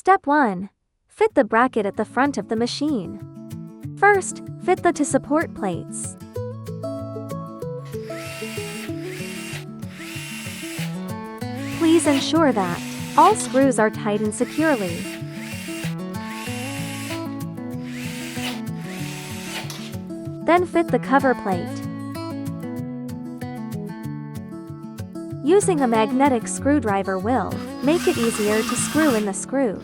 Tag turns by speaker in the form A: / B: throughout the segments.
A: Step 1. Fit the bracket at the front of the machine. First, fit the two support plates. Please ensure that all screws are tightened securely. Then fit the cover plate. Using a magnetic screwdriver will make it easier to screw in the screws.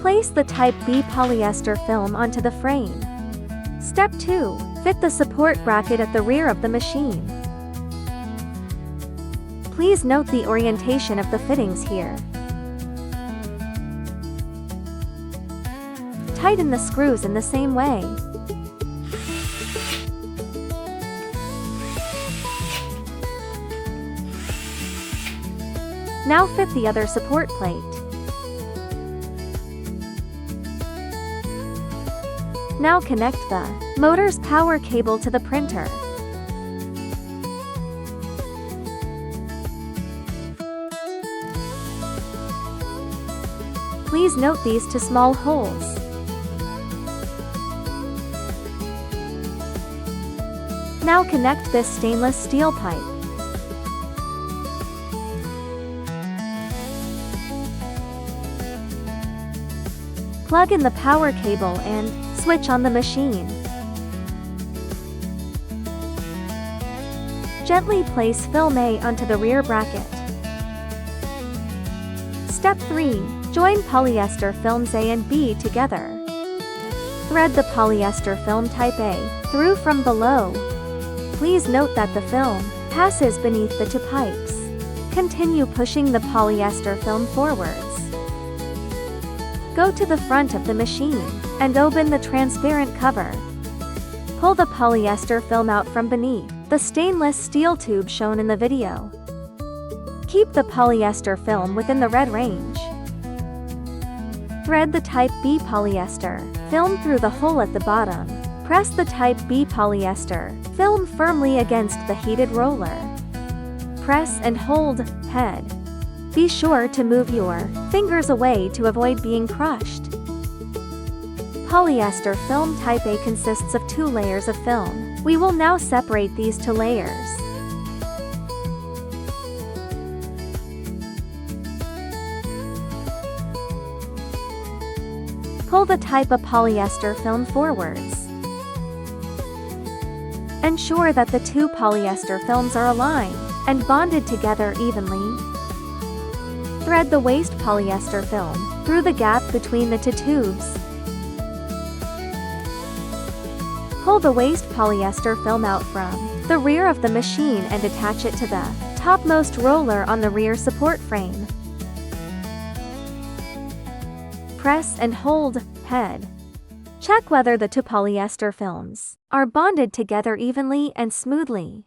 A: Place the Type B polyester film onto the frame. Step 2. Fit the support bracket at the rear of the machine. Please note the orientation of the fittings here. Tighten the screws in the same way. Now fit the other support plate. Now connect the motor's power cable to the printer. Please note these two small holes. Now connect this stainless steel pipe. Plug in the power cable and switch on the machine. Gently place film A onto the rear bracket. Step 3. Join polyester films A and B together. Thread the polyester film type A through from below. Please note that the film passes beneath the two pipes. Continue pushing the polyester film forwards. Go to the front of the machine and open the transparent cover. Pull the polyester film out from beneath the stainless steel tube shown in the video. Keep the polyester film within the red range. Thread the Type B polyester film through the hole at the bottom. Press the Type B polyester film firmly against the heated roller. Press and hold head. Be sure to move your fingers away to avoid being crushed. Polyester film type A consists of 2 layers of film. We will now separate these 2 layers. Pull the Type A polyester film forwards. Ensure that the 2 polyester films are aligned and bonded together evenly. Thread the waste polyester film through the gap between the 2 tubes. Pull the waste polyester film out from the rear of the machine and attach it to the topmost roller on the rear support frame. Press and hold head. Check whether the 2 polyester films are bonded together evenly and smoothly.